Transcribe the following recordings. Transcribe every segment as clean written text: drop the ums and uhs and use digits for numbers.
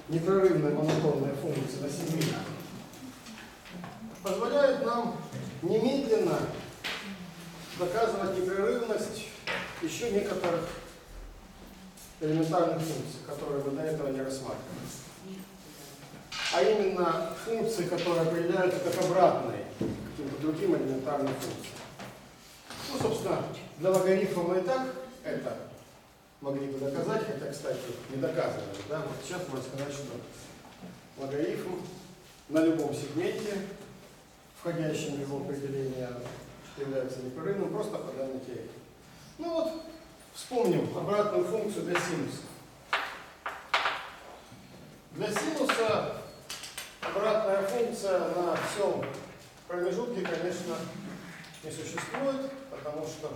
непрерывная монотонная функция на сегменте позволяет нам немедленно доказывать непрерывность еще некоторых элементарных функций, которые мы до этого не рассматривали. А именно функции, которые определяются как обратные к каким-то другим элементарным функциям. Ну, собственно, для логарифма мы и так это могли бы доказать, хотя, кстати, не доказывали. Да? Вот сейчас можно сказать, что логарифм на любом сегменте, входящем в его определение, является непрерывным просто по данной теореме. Ну вот, вспомним обратную функцию для синуса. Для синуса обратная функция на всем промежутке, конечно, не существует, потому что...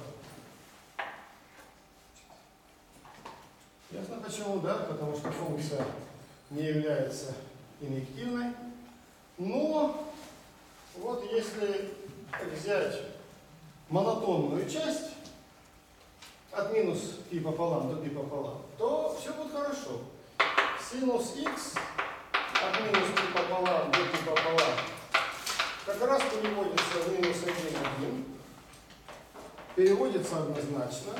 Ясно почему, да? Потому что функция не является инъективной. Но вот если взять монотонную часть от минус π пополам до π пополам, то все будет хорошо. Синус х от минус π пополам до π пополам как раз переводится в минус 1,1. Переводится однозначно.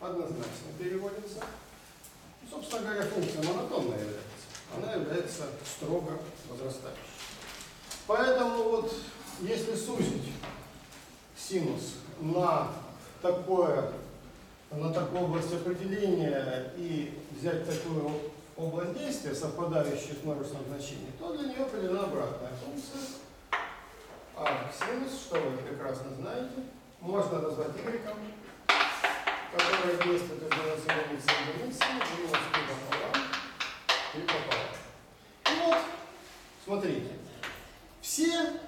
Однозначно переводится. Собственно говоря, функция монотонная является. Она является строго возрастающей. Поэтому вот если сузить синус на такую область определения и взять такую область действия, совпадающую с множеством значений, то для нее определена обратная функция. А синус, что вы прекрасно знаете, можно назвать y, которая действует из единицы в единице, минус π пополам, π пополам. И вот, смотрите, все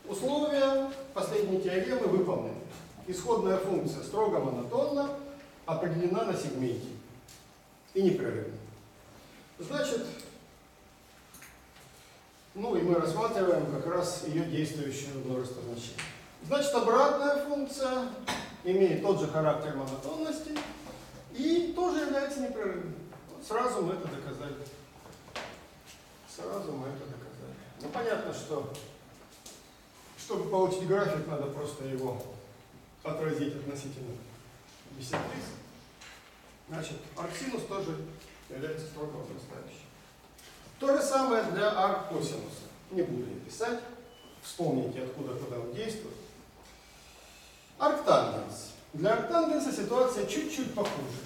условия последней теоремы выполнены. Исходная функция строго монотонна, определена на сегменте и непрерывна. Значит, ну и мы рассматриваем как раз ее действующее множество значений. Значит, обратная функция имеет тот же характер монотонности и тоже является непрерывной. Вот сразу мы это доказали. Ну, понятно, что чтобы получить график, надо просто его отразить относительно биссектрисы. Значит, арксинус тоже является строго возрастающим. То же самое для арккосинуса. Не буду я писать. Вспомните, откуда куда он действует. Арктангенс. Для арктангенса ситуация чуть-чуть похуже.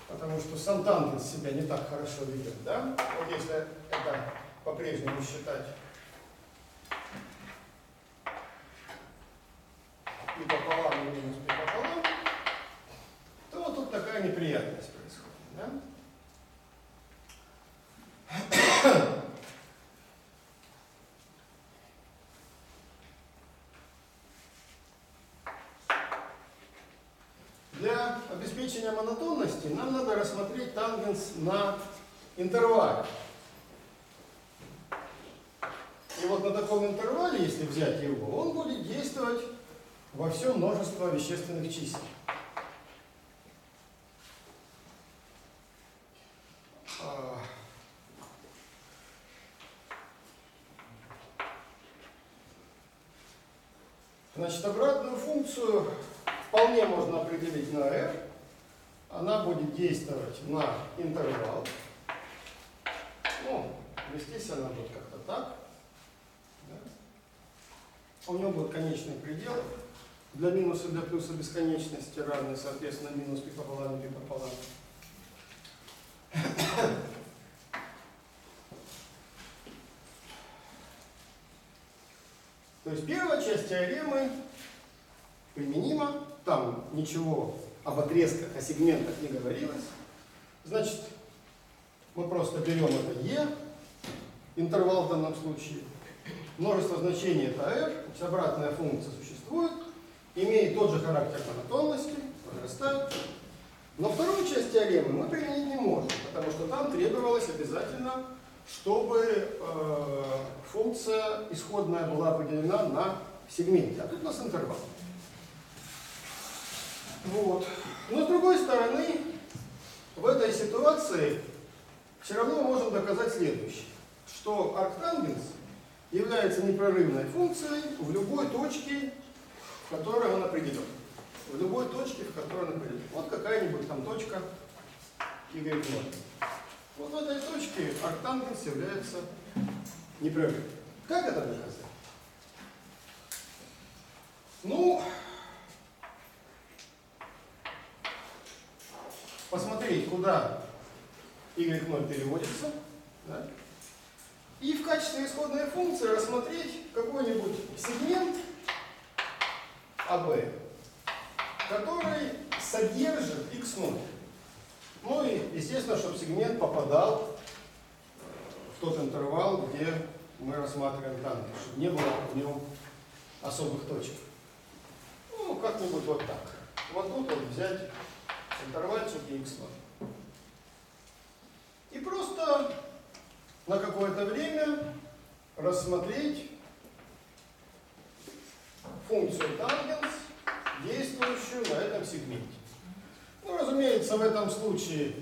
Потому что сам тангенс себя не так хорошо ведет. Да? Вот если это по-прежнему считать π пополам и минус π пополам, то вот тут такая неприятность происходит. Да? Для обеспечения монотонности нам надо рассмотреть тангенс на интервале. И вот на таком интервале, если взять его, он будет действовать во все множество вещественных чисел. Значит, обратную функцию вполне можно определить на r. Она будет действовать на интервал. Ну, вестись она будет как-то так. Да? У него будет конечный предел. Для минуса и для плюса бесконечности равны, соответственно, минус π пополам и π пополам. То есть первая часть теоремы применима, там ничего об отрезках, о сегментах не говорилось. Значит, мы просто берем это e, интервал в данном случае, множество значений это r, то есть обратная функция существует, имеет тот же характер монотонности, возрастает. Но вторую часть теоремы мы применить не можем, потому что там требовалось обязательно, чтобы функция исходная была определена на сегменте, а тут у нас интервал. Вот. Но с другой стороны, в этой ситуации все равно мы можем доказать следующее, что арктангенс является непрерывной функцией в любой точке, в которой он определен. В любой точке, в которой он определен. Вот какая-нибудь там точка y0. Вот в этой точке арктангенс является непрерывным. Как это доказать? Ну, посмотреть, куда y0 переводится, да? И в качестве исходной функции рассмотреть какой-нибудь сегмент АВ, который содержит x0. Ну и, естественно, чтобы сегмент попадал в тот интервал, где мы рассматриваем тангенс, чтобы не было в нем особых точек. Ну, как-нибудь вот так. Вот тут вот взять интервальчик x0. И просто на какое-то время рассмотреть функцию тангенс, действующую на этом сегменте. Ну, разумеется, в этом случае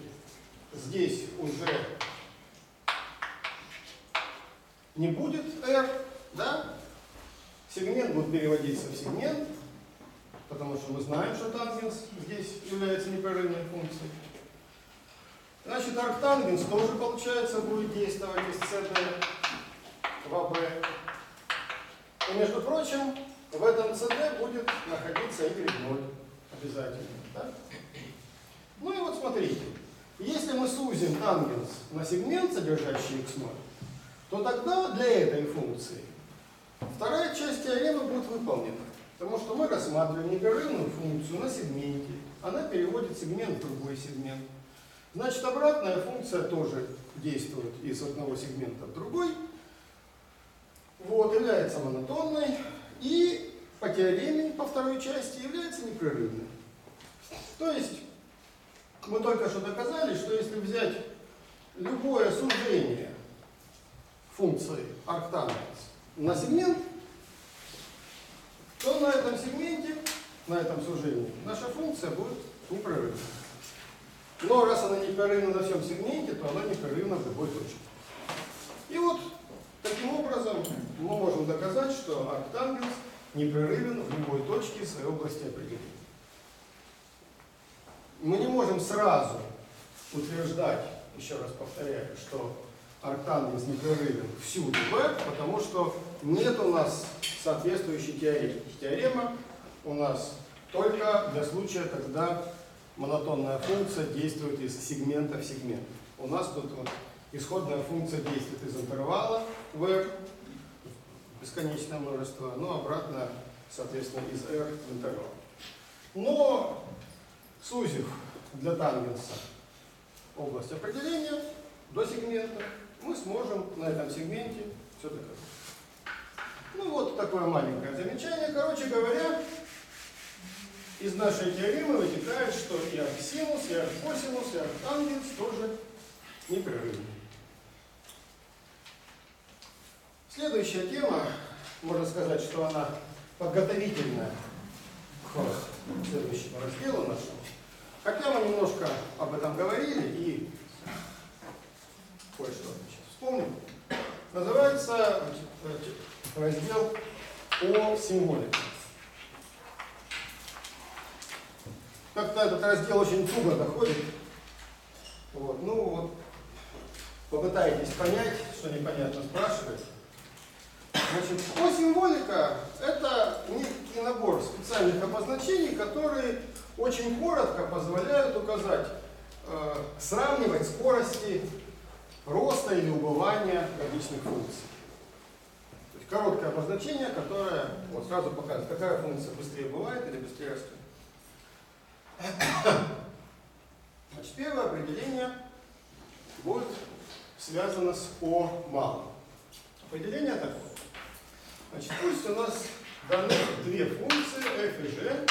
здесь уже не будет r, да? Сегмент будет переводиться в сегмент, потому что мы знаем, что тангенс здесь является непрерывной функцией. Значит, арктангенс тоже, получается, будет действовать из CD в АВ. И, между прочим, в этом CD будет находиться y0 обязательно. Да? Ну и вот смотрите, если мы сузим тангенс на сегмент, содержащий x0, то тогда для этой функции вторая часть теоремы будет выполнена. Потому что мы рассматриваем непрерывную функцию на сегменте. Она переводит сегмент в другой сегмент. Значит, обратная функция тоже действует из одного сегмента в другой. Вот, является монотонной. И по теореме, по второй части, является непрерывной. То есть, мы только что доказали, что если взять любое сужение функции арктангенс на сегмент, то на этом сегменте, на этом сужении, наша функция будет непрерывна. Но раз она непрерывна на всем сегменте, то она непрерывна в любой точке. И вот таким образом мы можем доказать, что арктангенс непрерывен в любой точке своей области определения. Мы не можем сразу утверждать, еще раз повторяю, что арктангенс непрерывен всюду v, потому что нет у нас соответствующей теоремы. Теорема у нас только для случая, когда монотонная функция действует из сегмента в сегмент. У нас тут вот исходная функция действует из интервала v, бесконечное множество, но обратно, соответственно, из r в интервал. Но сузив для тангенса область определения до сегмента, мы сможем на этом сегменте все доказать. Ну вот такое маленькое замечание. Короче говоря, из нашей теоремы вытекает, что и арксинус, и аркосинус, и арктангенс тоже непрерывны. Следующая тема, можно сказать, что она подготовительная к следующему разделу нашему. Хотя мы немножко об этом говорили и кое-что сейчас вспомним. Называется раздел о символике. Как-то этот раздел очень туго доходит. Вот. Ну вот, попытайтесь понять, что непонятно спрашивать. Значит, о-символика – это некий набор специальных обозначений, которые очень коротко позволяют указать, сравнивать скорости роста или убывания различных функций. То есть короткое обозначение, которое вот сразу показывает, какая функция быстрее бывает или быстрее растет. Значит, первое определение будет связано с О малым. Определение такое. Значит, пусть у нас даны две функции f и g,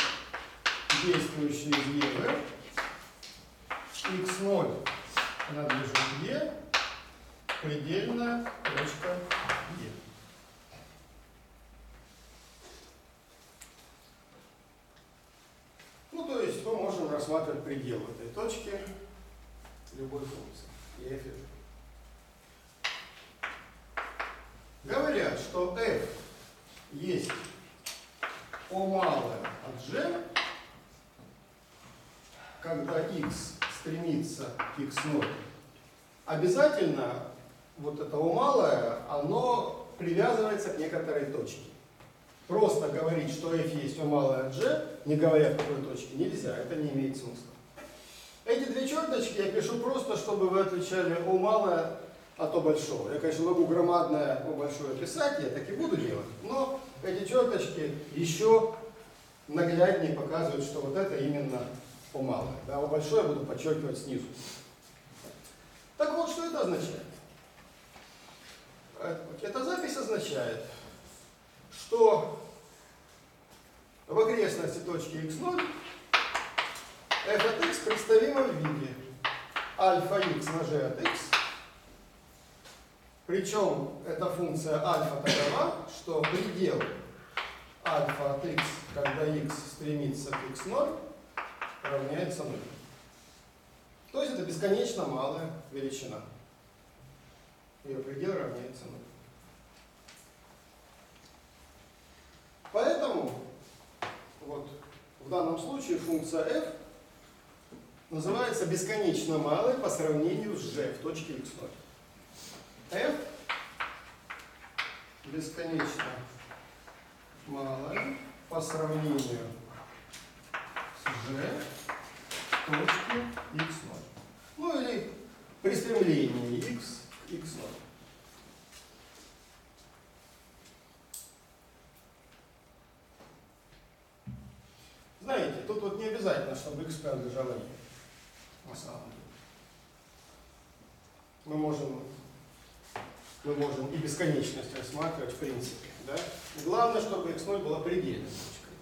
действующие из e v. x0 принадлежит e, предельная точка e. Ну, то есть мы можем рассматривать предел этой точки любой функции. И f и g. Говорят, что f есть O малое от g, когда x стремится к x0. Обязательно вот это O малое, оно привязывается к некоторой точке. Просто говорить, что f есть O малое от g, не говоря в какой точке, нельзя, это не имеет смысла. Эти две черточки я пишу просто, чтобы вы отличали O малое от O большого. Я, конечно, могу громадное O большое писать, я так и буду делать, но эти черточки еще нагляднее показывают, что вот это именно O малое. Да, O большое я буду подчеркивать снизу. Так вот, что это означает? Эта запись означает, что в окрестности точки x0 f от x представимо в виде альфа x на g от x. Причем эта функция альфа такова, что предел альфа от x, когда x стремится к x0, равняется 0. То есть это бесконечно малая величина. Ее предел равняется 0. Поэтому вот в данном случае функция f называется бесконечно малой по сравнению с g в точке x0. f бесконечно малая по сравнению с g в точке x0. Ну или при стремлении x к x0. Знаете, тут вот не обязательно, чтобы x принадлежало e. На самом деле. Мы можем и бесконечность рассматривать в принципе. Да? Главное, чтобы x0 была предельной точкой.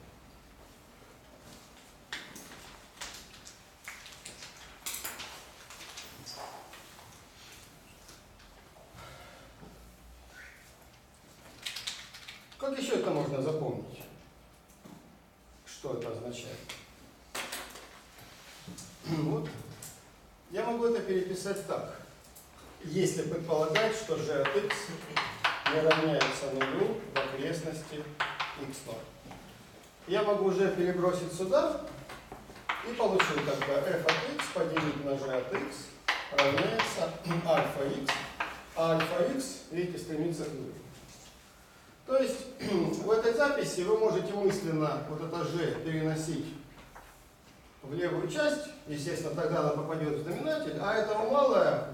Как еще это можно запомнить? Что это означает? Вот. Я могу это переписать так. Если предполагать, что g от x не равняется нулю в окрестности x0. Я могу уже перебросить сюда и получу тогда f от x поделить на g от x равняется альфа x. А альфа x, видите, стремится к нулю. То есть в этой записи вы можете мысленно вот это g переносить в левую часть, естественно, тогда она попадет в знаменатель, а это малое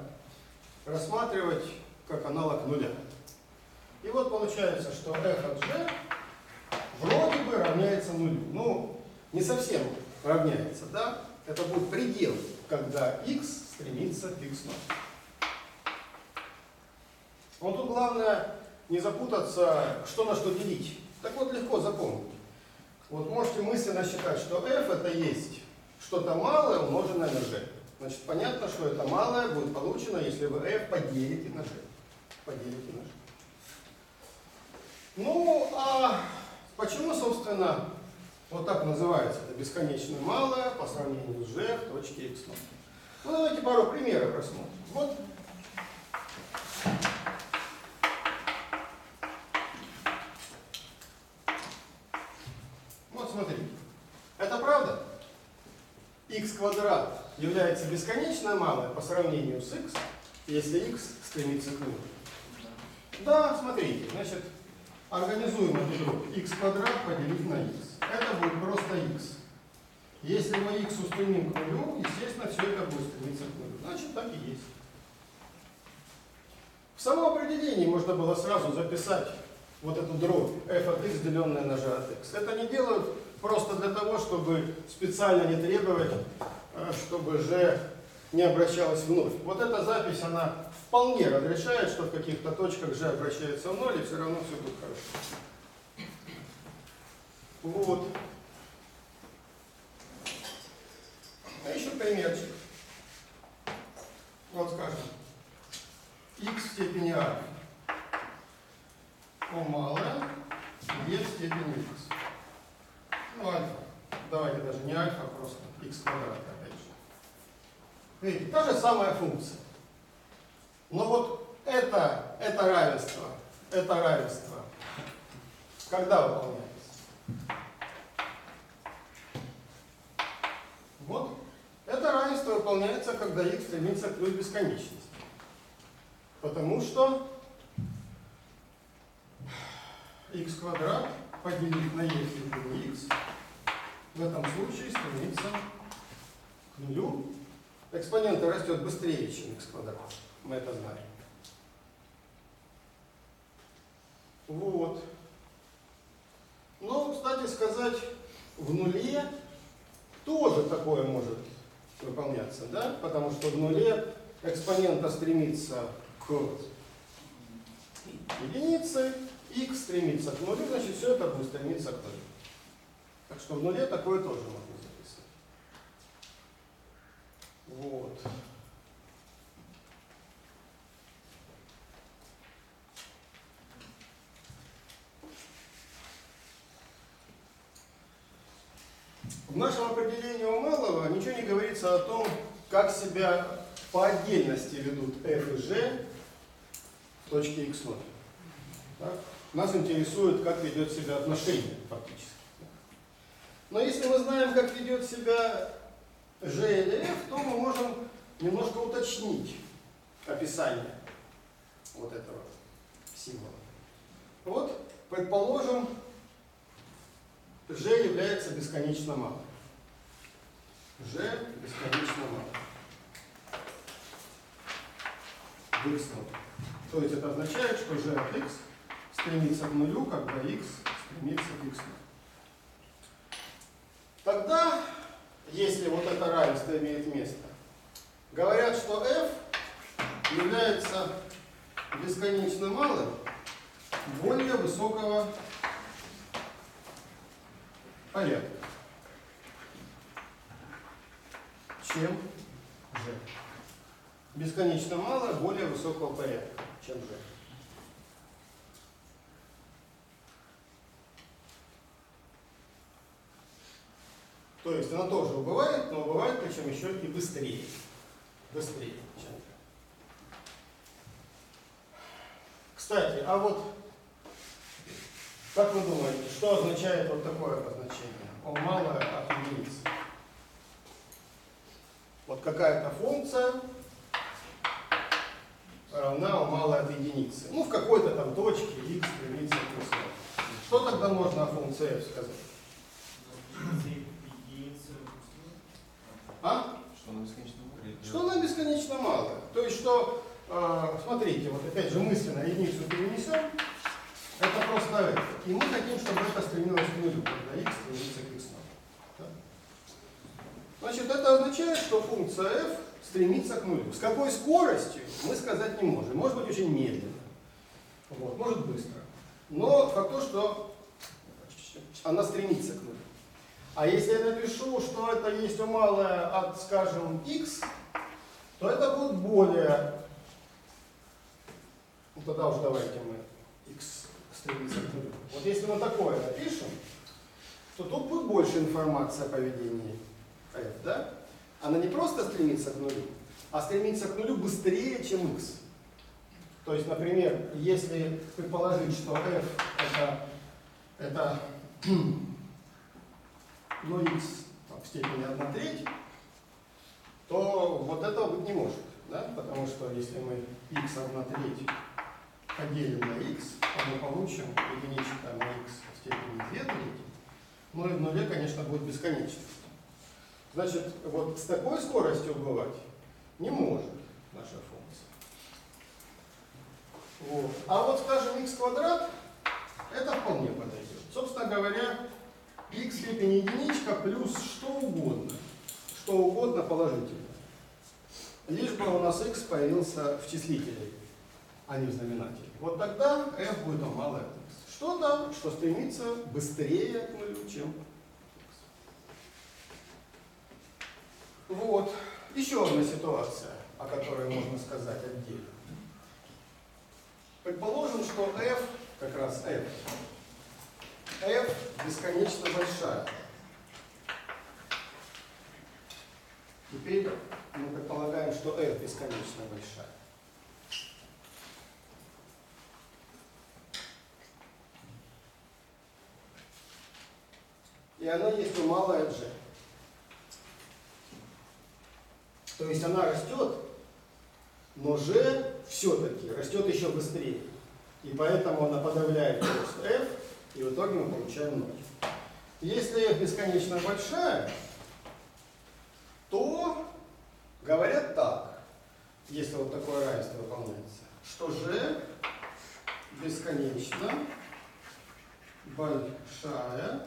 рассматривать как аналог нуля. И вот получается, что f от g вроде бы равняется нулю. Ну, не совсем равняется, да? Это будет предел, когда x стремится к x0. Вот тут главное не запутаться, что на что делить. Так вот, легко запомнить. Вот можете мысленно считать, что f это есть что-то малое, умноженное на g. Значит, понятно, что это малое будет получено, если вы f поделите на g. Поделите на g. Ну, а почему, собственно, вот так называется? Это бесконечно малое по сравнению с g в точке x0. Ну, давайте пару примеров рассмотрим. Вот. Вот смотрите. Это правда? X квадрат является бесконечно малое по сравнению с x, если x стремится к нулю. Да, смотрите, значит, организуем эту дробь. X квадрат поделить на x. Это будет просто x. Если мы x устремим к нулю, естественно, все это будет стремиться к нулю. Значит, так и есть. В самом определении можно было сразу записать вот эту дробь f от x, деленная на g от x. Это не делают просто для того, чтобы специально не требовать, чтобы g не обращалась в ноль. Вот эта запись, она вполне разрешает, что в каких-то точках g обращается в ноль, и все равно все будет хорошо. Вот. А еще примерчик. Вот скажем, x в степени a. O малое, e в степени x. Ну, альфа. Давайте даже не альфа, а просто x квадрат, опять же. Видите, та же самая функция. Но вот это равенство, когда выполняется? Вот. Это равенство выполняется, когда x стремится к плюс бесконечности. Потому что x квадрат поделить на e в степени x в этом случае стремится к нулю. Экспонента растет быстрее, чем x квадрат. Мы это знаем. Вот. Но, кстати сказать, в нуле тоже такое может выполняться, да? Потому что в нуле экспонента стремится к единице, x стремится к нулю, значит все это будет стремиться к нулю. Так что в нуле такое тоже можно записать. Вот. В нашем определении у малого ничего не говорится о том, как себя по отдельности ведут f и g в точке x0. Так? Нас интересует, как ведет себя отношение фактически. Но если мы знаем, как ведет себя g или f, то мы можем немножко уточнить описание вот этого символа. Вот, предположим, g является бесконечно малым. g бесконечно малым. В x0. То есть это означает, что g от x стремится к нулю, когда x стремится к x0. Тогда, если вот это равенство имеет место, говорят, что f является бесконечно малым более высокого порядка, чем g. Бесконечно мало более высокого порядка, чем g. То есть она тоже убывает, но убывает причем еще и быстрее. Быстрее, чем g. Кстати, а вот как вы думаете, что означает вот такое обозначение? О малое от единицы. Вот какая-то функция равна о малое от единицы. Ну, в какой-то там точке x стремится к x. Что тогда можно о функции f сказать? А? Что она бесконечно малая? Что она бесконечно малая. То есть, что, смотрите, вот опять же мысленно единицу перенесем, это просто f. И мы хотим, чтобы это стремилось к нулю, когда x стремится к x0. Да? Значит, это означает, что функция f стремится к нулю. С какой скоростью мы сказать не можем. Может быть очень медленно, вот, может быстро. Но факт то, что она стремится к нулю. А если я напишу, что это есть у малое от, скажем, x, то это будет более... Ну, тогда уж давайте мы x стремится к нулю. Вот если мы такое напишем, то тут будет больше информации о поведении f, да? Она не просто стремится к нулю, а стремится к нулю быстрее, чем x. То есть, например, если предположить, что f это ну, x там, в степени 1/3, то вот этого быть не может. Да? Потому что если мы x 1/3 поделим на x, то мы получим единичка на x в степени 2/3. Ну и в нуле, конечно, будет бесконечность. Значит, вот с такой скоростью убывать не может наша функция. Вот. А вот, скажем, x квадрат, это вполне подойдет. Собственно говоря, x в степени единичка плюс что угодно положительное. Лишь бы у нас x появился в числителе, а не в знаменателе. Вот тогда f будет малое от x. Что-то, что стремится быстрее к нулю, чем x. Вот. Еще одна ситуация, о которой можно сказать отдельно. Предположим, что f, как раз f бесконечно большая. Теперь мы предполагаем, что f бесконечно большая. И она есть у малая g. То есть она растет, но g все-таки растет еще быстрее. И поэтому она подавляет рост f, и в итоге мы получаем 0. Если f бесконечно большая, то говорят так, если вот такое равенство выполняется, что g бесконечно большая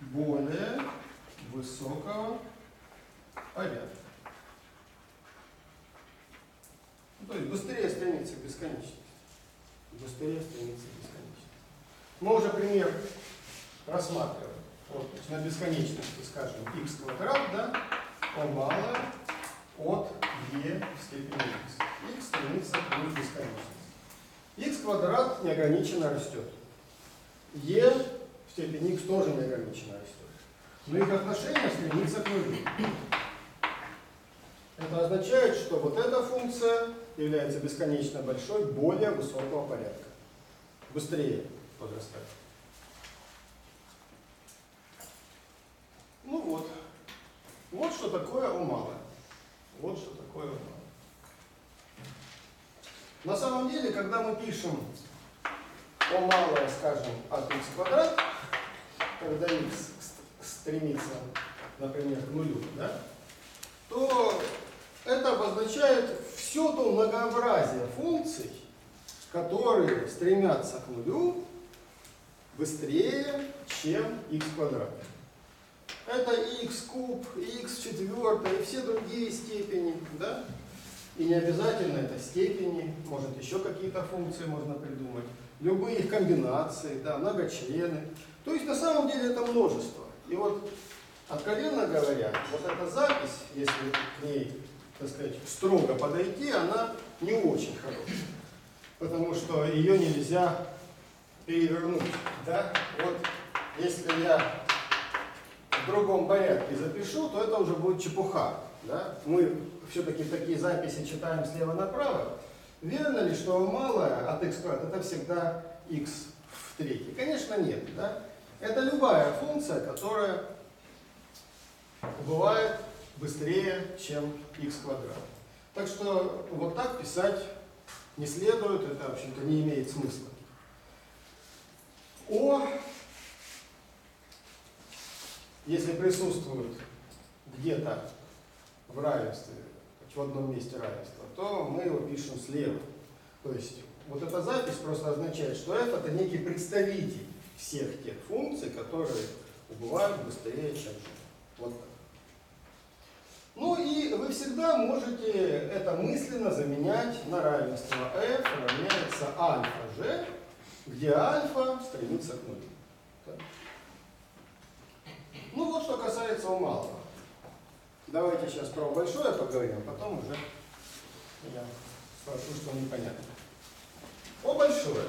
более высокого порядка. То есть быстрее стремится к бесконечности. Быстрее стремится к бесконечности. Мы уже пример рассматриваем. Вот, то есть на бесконечности, скажем, x квадрат, да, о малое от e в степени x. X стремится к бесконечности. X квадрат неограниченно растет. E в степени x тоже неограниченно растет. Но их отношение стремится к нулю. Это означает, что вот эта функция является бесконечно большой, более высокого порядка. Быстрее возрастает. Ну вот. Вот что такое о малое. Вот что такое о малое. На самом деле, когда мы пишем о малое, скажем, от x квадрат, когда x стремится, например, к нулю, да, то это обозначает все то многообразие функций, которые стремятся к нулю быстрее, чем x квадрат. Это и x куб, и x четвертое, и все другие степени, да? И не обязательно это степени, может еще какие-то функции можно придумать, любые их комбинации, да, многочлены. То есть на самом деле это множество. И вот, откровенно говоря, вот эта запись, если к ней, так сказать, строго подойти, она не очень хорошая. Потому что ее нельзя перевернуть. Да? Вот если я в другом порядке запишу, то это уже будет чепуха. Да? Мы все-таки такие записи читаем слева направо. Верно ли, что малое от x квадрат это всегда x в третьей? Конечно, нет. Да? Это любая функция, которая бывает быстрее, чем x квадрат. Так что вот так писать не следует, это, в общем-то, не имеет смысла. Если присутствует где-то в равенстве, в одном месте равенства, то мы его пишем слева. То есть вот эта запись просто означает, что f это некий представитель всех тех функций, которые убывают быстрее, чем g. Вот так. Ну и вы всегда можете это мысленно заменять на равенство f равняется альфа g, где альфа стремится к нулю. Так. Ну вот что касается у малого. Давайте сейчас про большое поговорим, а потом уже я спрошу, что непонятно. О большое.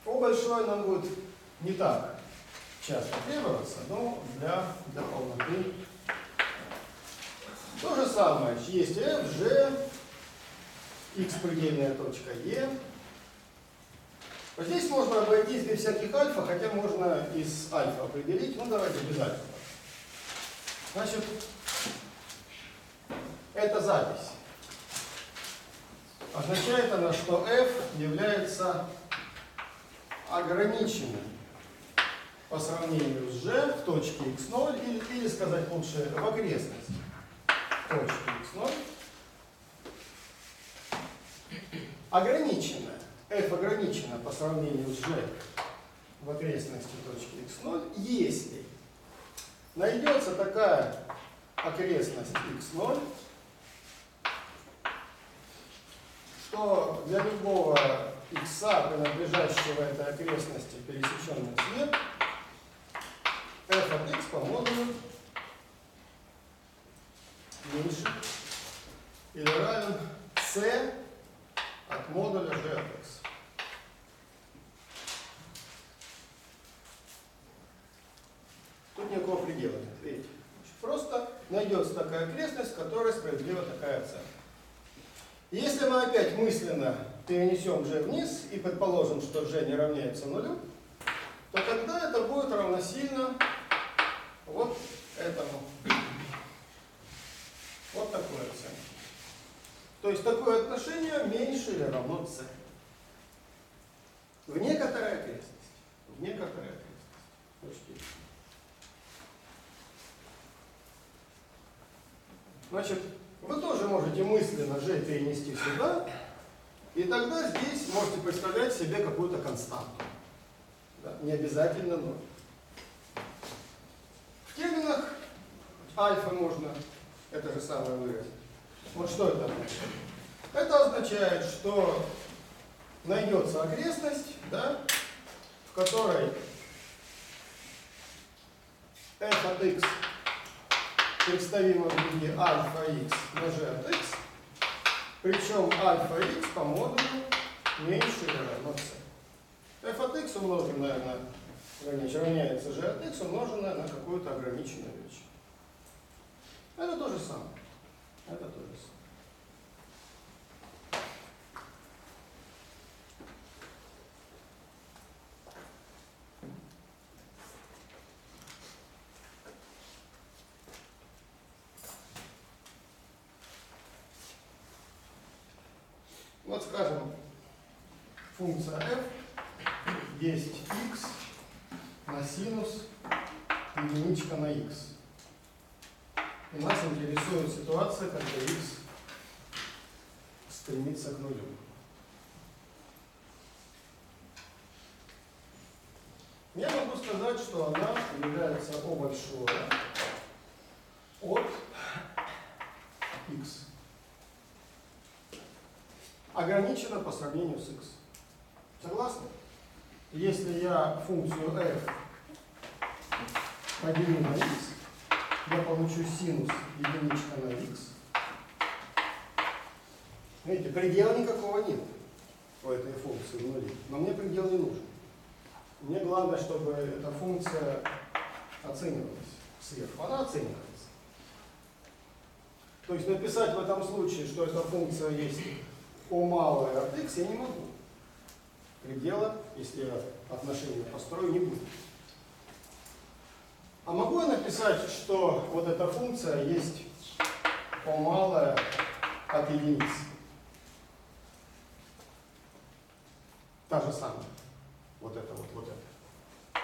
О большое нам будет не так часто требоваться, но для полноты. То же самое, есть f, g, x предельная точка e. Вот здесь можно обойтись без всяких альфа, хотя можно из альфа определить, ну давайте без альфа. Значит, эта запись. Означает она, что f является ограниченным по сравнению с g в точке x0, или сказать лучше, в окрестности точки x0. Ограниченная. F ограничена по сравнению с g в окрестности точки x0, если найдется такая окрестность x0, что для любого x, принадлежащего этой окрестности, пересеченный цвет, f от x по модулю меньше или равен c от модуля g от x. Тут никакого предела нет. Видите? Просто найдется такая окрестность, в которой справедлива такая оценка. Если мы опять мысленно перенесем g вниз и предположим, что g не равняется нулю, то тогда это будет равносильно вот этому. Вот такой оценке. То есть такое отношение меньше или равно c. В некоторой окрестности. В некоторой окрестности. Учтите. Значит, вы тоже можете мысленно g перенести сюда, и тогда здесь можете представлять себе какую-то константу. Да? Не обязательно 0. В терминах альфа можно это же самое выразить. Вот что это означает? Это означает, что найдется окрестность, да, в которой f от x представимо в виде альфа x на g от x, причем альфа x по модулю меньше или равно c. f от x умноженное на равняется g от x умноженное на какую-то ограниченную величину. Это то же самое. Это то же самое. Вот скажем, функция f есть x на синус единичка на x. И нас интересует ситуация, когда x стремится к нулю. Я могу сказать, что она является O большое от x. Ограничена по сравнению с x. Согласны? Если я функцию f поделю на x, я получу синус единичка на x. Видите, предела никакого нет у этой функции в нуле. Но мне предел не нужен. Мне главное, чтобы эта функция оценивалась сверху. Она оценивается. То есть написать в этом случае, что эта функция есть O малое от x, я не могу. Предела, если я отношения построю, не будет. А могу я написать, что вот эта функция есть O малое от единицы? Та же самая. Вот это вот, вот это.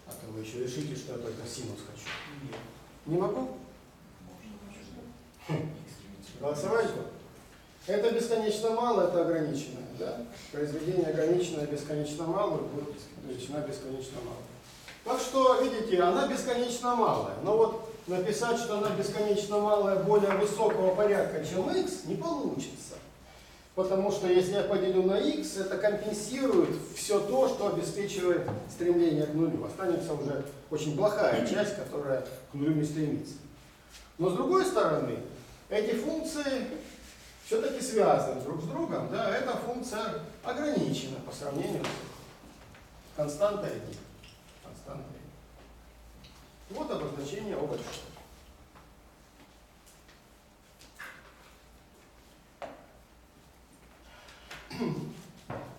А то вы еще решите, что я только синус хочу. Нет. Не могу? Голосовать? Это бесконечно мало, это ограниченное. Да? Произведение ограниченное бесконечно мало, будет величина бесконечно мало. Так что, видите, она бесконечно малая. Но вот написать, что она бесконечно малая более высокого порядка, чем x, не получится. Потому что если я поделю на x, это компенсирует все то, что обеспечивает стремление к нулю. Останется уже очень плохая часть, которая к нулю не стремится. Но с другой стороны, эти функции все-таки связаны друг с другом. Да? Эта функция ограничена по сравнению с константой 1. Вот обозначение O большое.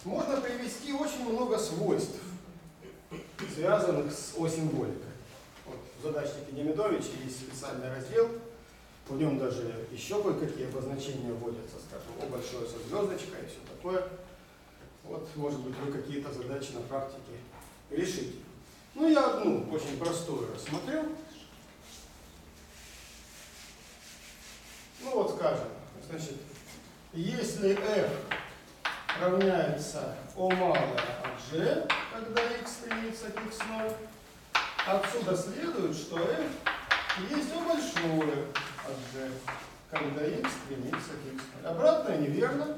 Можно привести очень много свойств, связанных с O-символикой. Вот в задачнике Демидовича есть специальный раздел, в нем даже еще кое-какие обозначения вводятся, скажем, O большое со звездочкой и все такое. Вот, может быть, вы какие-то задачи на практике решите. Ну, я одну очень простую рассмотрю. Ну, вот скажем, значит, если f равняется O малое от g, когда x стремится к x0, отсюда следует, что f есть O большое от g, когда x стремится к x0. Обратное неверно.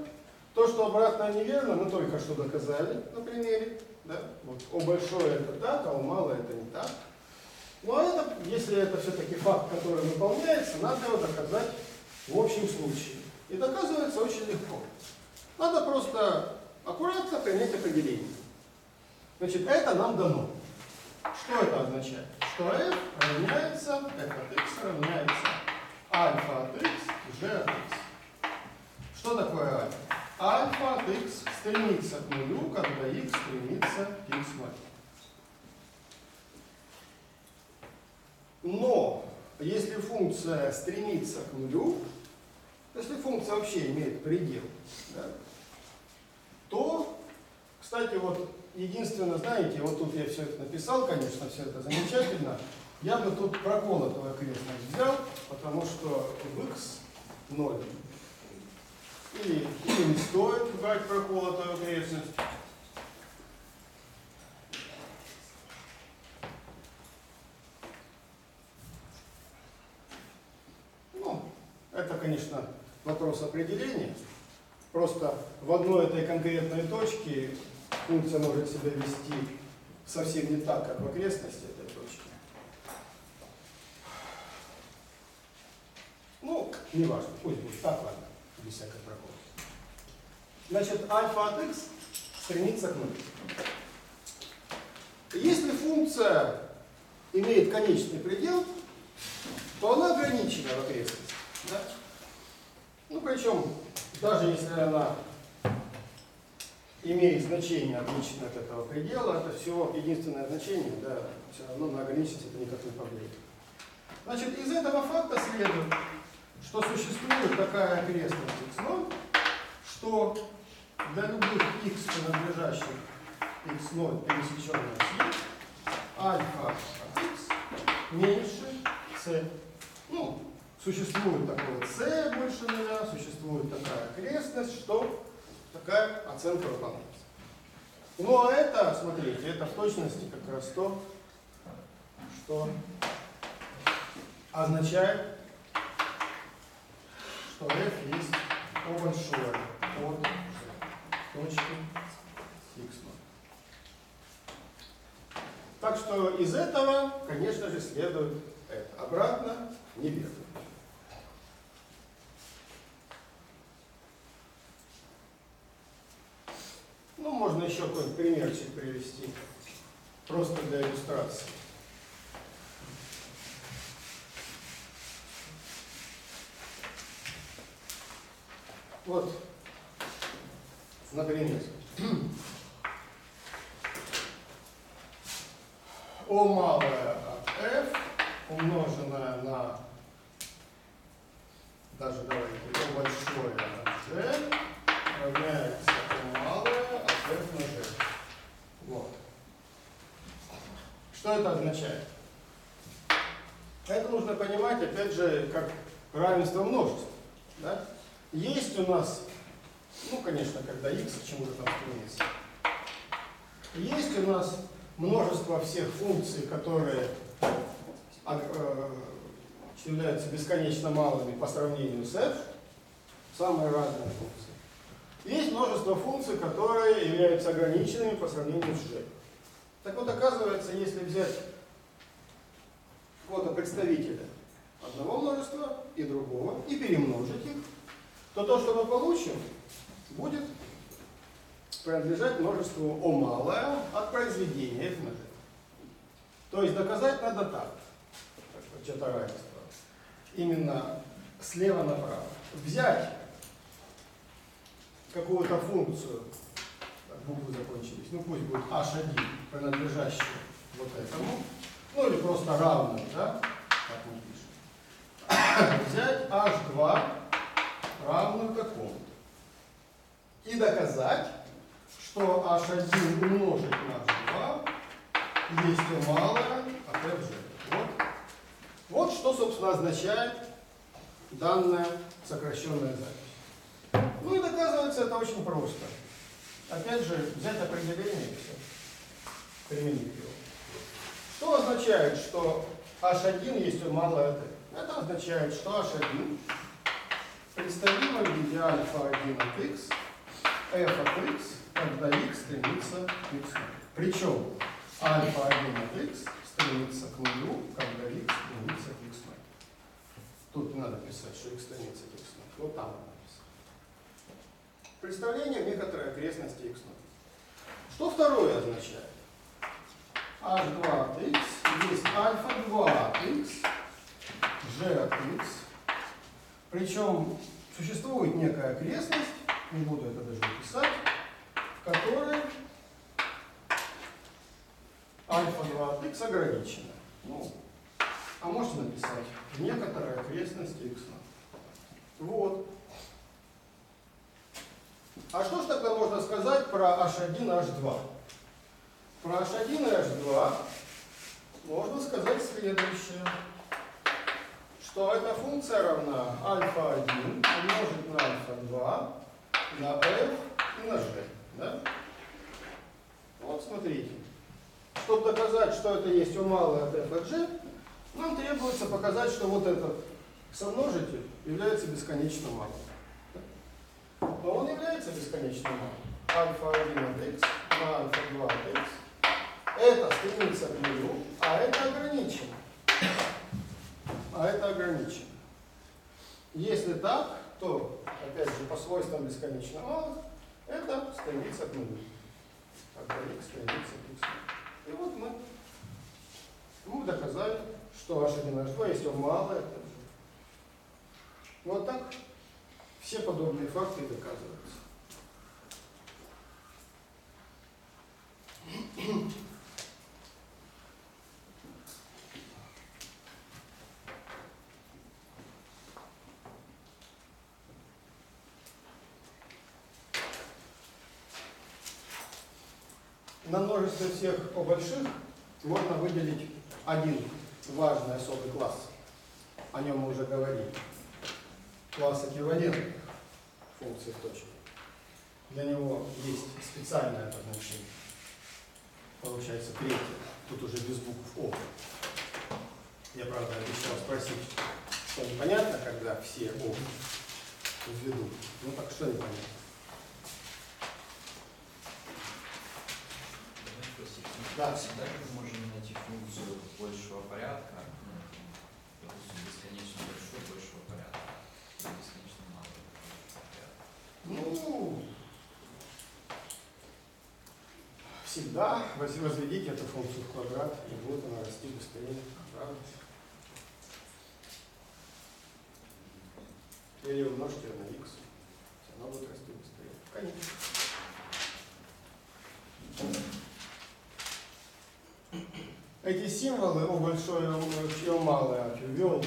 То, что обратное неверно, мы только что доказали на примере. Да? Вот O большое это так, а O малое это не так. Но это, если это все-таки факт, который выполняется, надо его доказать в общем случае. И доказывается очень легко. Надо просто аккуратно принять определение. Значит, это нам дано. Что это означает? Что f равняется, f от x равняется альфа от x, g от x. Что такое альфа? Альфа от x стремится к нулю, когда x стремится к x0. Но если функция стремится к нулю, если функция вообще имеет предел, да, то, кстати, вот единственное, знаете, вот тут я все это написал, конечно, все это замечательно, я бы тут проколотую окрестность взял, потому что в x 0. Или не стоит брать проколотую окрестность. Ну, это, конечно, вопрос определения. Просто в одной этой конкретной точке функция может себя вести совсем не так, как в окрестности этой точки. Ну, неважно, пусть будет так, ладно, без всякой проколки. Значит, альфа от x стремится к нулю. Если функция имеет конечный предел, то она ограничена в окрестности. Да? Ну, причем, даже если она имеет значение, отличное от этого предела, это все единственное значение, да, все равно на ограниченность это никак не повлияет. Значит, из этого факта следует, что существует такая окрестность x0, что для любых x, принадлежащих x0, пересеченных с e, альфа от x меньше c. Ну, существует такое c больше нуля, существует такая окрестность, что такая оценка выполняется. Ну а это, смотрите, это в точности как раз то, что означает, что f есть O большое от точки x0. Так что из этого, конечно же, следует это. Обратно неверно. Ну, можно еще какой-нибудь примерчик привести, просто для иллюстрации. Вот, например, O малое от f умноженное на, даже давайте, O большое от g равняется O малое от f на g. Вот. Что это означает? Это нужно понимать, опять же, как равенство множеств. Да? Есть у нас, ну, конечно, когда x к чему-то там стремится, есть у нас множество всех функций, которые являются бесконечно малыми по сравнению с f, самые разные функции. Есть множество функций, которые являются ограниченными по сравнению с g. Так вот, оказывается, если взять какого-то представителя одного множества и другого, и перемножить их, то, что мы получим, будет принадлежать множеству O малое от произведения f на g. То есть доказать надо так, что-то равенство. Именно слева направо. Взять какую-то функцию, так, буквы закончились, ну пусть будет h1, принадлежащую вот этому, ну или просто равную, да, как мы пишем. Взять h2 равную такому-то. И доказать, что h1 умножить на h2 есть O малое от fg. Вот что, собственно, означает данная сокращенная запись. Ну и доказывается это очень просто. Опять же, взять определение и все. Применить его. Что означает, что h1 есть O малое от f? Это означает, что h1 представимо в виде альфа1 от x, f от x, когда x стремится к x. Причем альфа1 от x стремится к нулю, когда x стремится к x0. Тут не надо писать, что x стремится к x0. Вот там надо писать. Представление в некоторой окрестности x0. Что второе означает? h2 от альфа 2х, gx, причем существует некая окрестность, не буду это даже писать, в которой альфа 2х ограничена. Ну, а можете написать некоторая окрестность x. Вот. А что ж тогда можно сказать про h1 и h2? Про h1 и h2 можно сказать следующее. Что эта функция равна альфа1 умножить на альфа2 на f и на g. Да? Вот смотрите. Чтобы доказать, что это есть у малой от f от g, нам требуется показать, что вот этот somножитель является бесконечно малым. Но он является бесконечно малым. Альфа1 от x на альфа2 от x. Это стремится к нулю, а это ограничено. Если так, то, опять же, по свойствам бесконечно малых, это стремится к нулю. Тогда x стремится к x. И вот мы доказали, что h1 и h2, если он малый, это же. Вот так все подобные факты и доказываются. На множестве всех О больших можно выделить один важный особый класс. О нем мы уже говорили. Класс эквивалентных функций в точке. Для него есть специальное обозначение. Получается третье. Тут уже без букв О. Я, правда, обещал спросить, что непонятно, когда все О введут. Ну так что непонятно? Да. Всегда мы можем найти функцию большего порядка, допустим, бесконечно большой большего порядка, и бесконечно малый большого порядка. Ну, всегда возведите эту функцию в квадрат, и будет она расти быстрее. Правда? Или умножьте на x, она будет расти быстрее. Конечно. Эти символы О большое и О малое ввел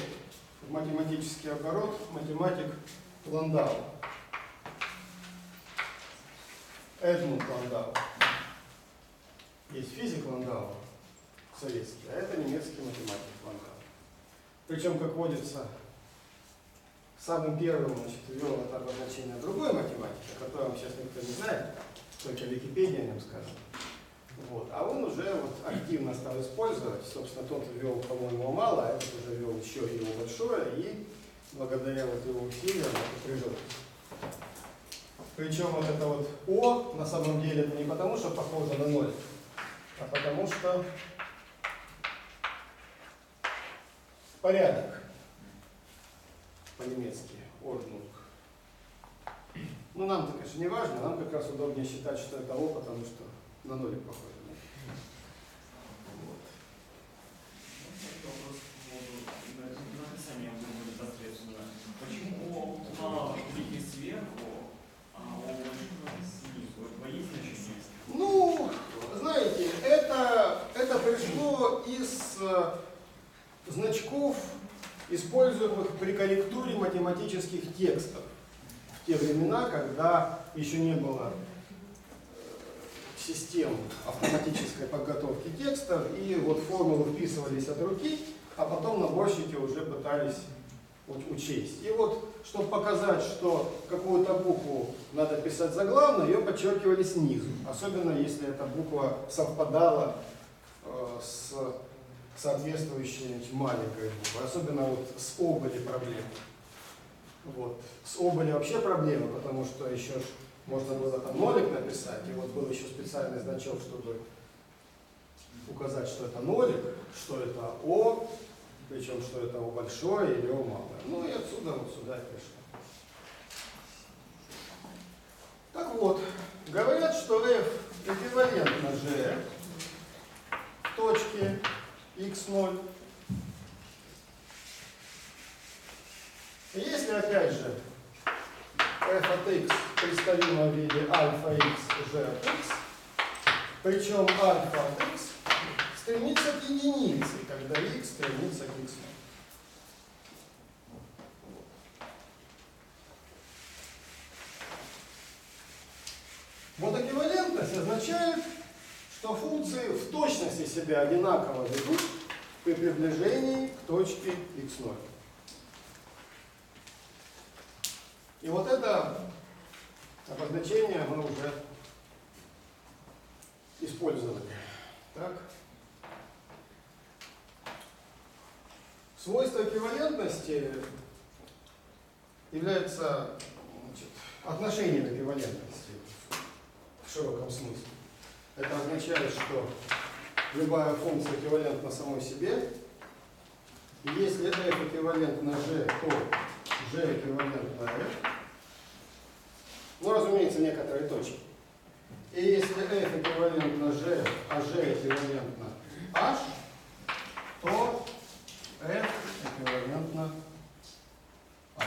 в математический оборот математик Ландау. Эдмунд Ландау. Есть физик Ландау, советский, а это немецкий математик Ландау. Причем, как водится, самым первым ввел это обозначение другой математики, о котором сейчас никто не знает, только Википедия о нем сказала. Вот. А он уже вот активно стал использовать, собственно, тот ввел, по-моему, мало, а этот уже ввел еще его большое, и благодаря вот его усилиям это прижилось. Причем вот это вот О, на самом деле, это не потому, что похоже на ноль, а потому что порядок по-немецки, Ordnung. Ну, нам-то, конечно, не важно, нам как раз удобнее считать, что это О, потому что на нолик похоже. Вот. Вопрос по поводу написания непосредственно. Почему у малого видно сверху, а у большого снизу? Это есть значение? Ну, знаете, это пришло из значков, используемых при корректуре математических текстов. В те времена, когда еще не было систем автоматической подготовки текстов, и вот формулы вписывались от руки, а потом наборщики уже пытались учесть. И вот, чтобы показать, что какую-то букву надо писать заглавно, ее подчеркивали снизу. Особенно, если эта буква совпадала с соответствующей маленькой буквой. Особенно вот с О были проблемы. Вот. С О были вообще проблемы, потому что еще можно было там нолик написать, и вот был еще специальный значок, чтобы указать, что это нолик, что это О, причем что это О большое или О малое. Ну и отсюда вот сюда и пришло. Так вот, говорят, что f эквивалентно g в точке, x0. И если опять же f от x представимо в виде альфа x, g от x, причем альфа от x стремится к единице, когда x стремится к x0. Вот эквивалентность означает, что функции в точности себя одинаково ведут при приближении к точке x0. И вот это обозначение мы уже использовали. Так? Свойство эквивалентности является, значит, отношением эквивалентности в широком смысле. Это означает, что любая функция эквивалентна самой себе. И если f эквивалентна g, то g эквивалентна f. Ну, разумеется, некоторые точки. И если f эквивалентна g, а g эквивалентна h, то f эквивалентна h.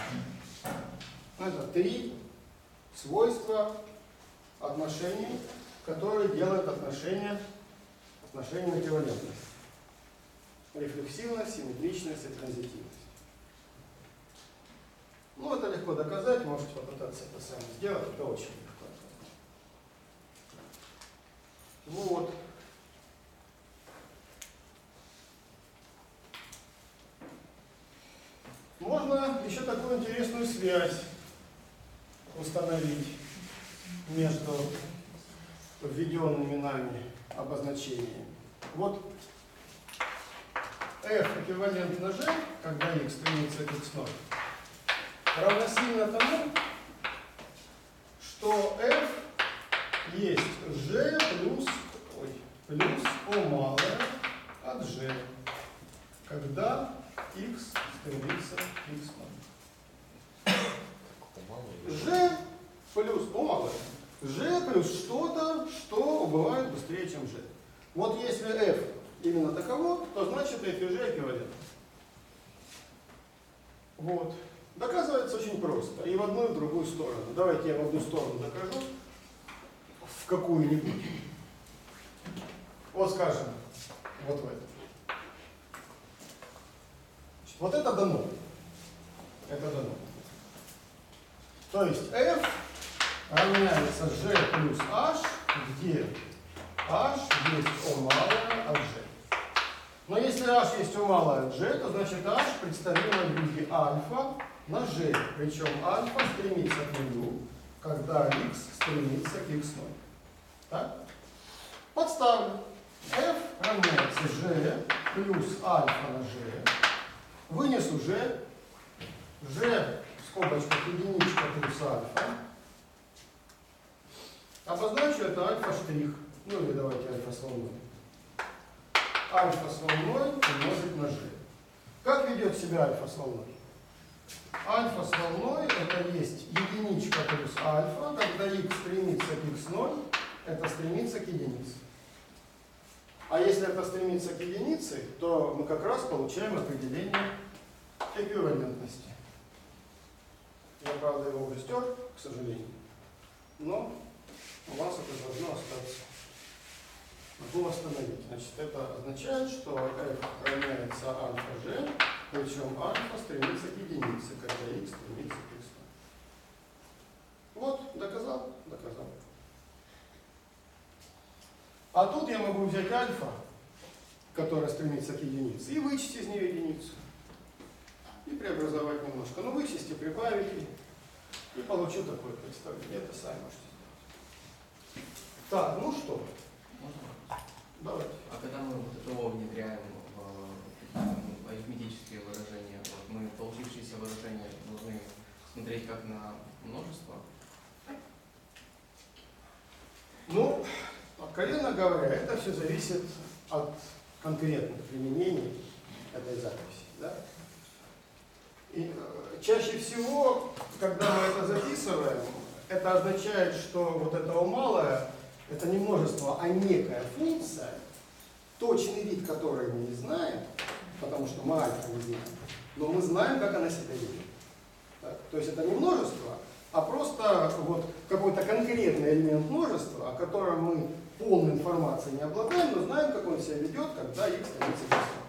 Это три свойства отношений, которые делают отношения эквивалентности. Рефлексивность, симметричность и транзитивность. Ну, это легко доказать, можете попытаться это сами сделать, это очень легко. Вот. Можно еще такую интересную связь установить между введенными нами обозначениями. Вот f эквивалентно g, когда x стремится к x0, равносильно тому, что f есть g плюс o малое от g, когда x стремится к x0. g плюс o малое. g плюс что-то, что убывает быстрее, чем g. Вот если f именно таково, то значит f и g эквивалентны. Вот. Доказывается очень просто. И в одну, и в другую сторону. Давайте я в одну сторону докажу. В какую-нибудь. Вот скажем, вот в эту. Значит, вот это дано. Это дано. То есть f равняется g плюс h, где h есть o малое от g. Но если h есть o малое от g, то значит h представимо в виде альфа на g. Причем альфа стремится к нулю, когда x стремится к x0. Так? Подставлю. f равняется g плюс альфа на g. Вынесу g. g в скобочках единичка плюс альфа. Обозначу это альфа штрих. Ну или давайте альфа с волной. Альфа с волной умножить на g. Как ведет себя альфа с волной? Альфа с волной это есть единичка плюс альфа, когда x стремится к x0, это стремится к единице. А если это стремится к единице, то мы как раз получаем определение эквивалентности. Я, правда, его уже стер, к сожалению, но у вас это должно остаться. Могу восстановить. Значит, это означает, что f равняется альфа g, причем альфа стремится к единице, когда x стремится к x. Вот, доказал? Доказал. А тут я могу взять альфа, которая стремится к единице, и вычесть из нее единицу. И преобразовать немножко. Ну, вычесть и прибавить, и получу такое представление. Это сами можете сделать. Так, ну что? Давайте. А когда мы вот это O внедряем в арифметические выражения, вот мы получившиеся выражения должны смотреть как на множество? Ну, откровенно говоря, это все зависит от конкретных применений этой записи. Да? И чаще всего, когда мы это записываем, это означает, что вот это O малое это не множество, а некая функция, точный вид, который мы не знаем, потому что мы альфа не знаем, но мы знаем, как она себя ведет. Так? То есть это не множество, а просто вот какой-то конкретный элемент множества, о котором мы полной информацией не обладаем, но знаем, как он себя ведет, когда x становится числом.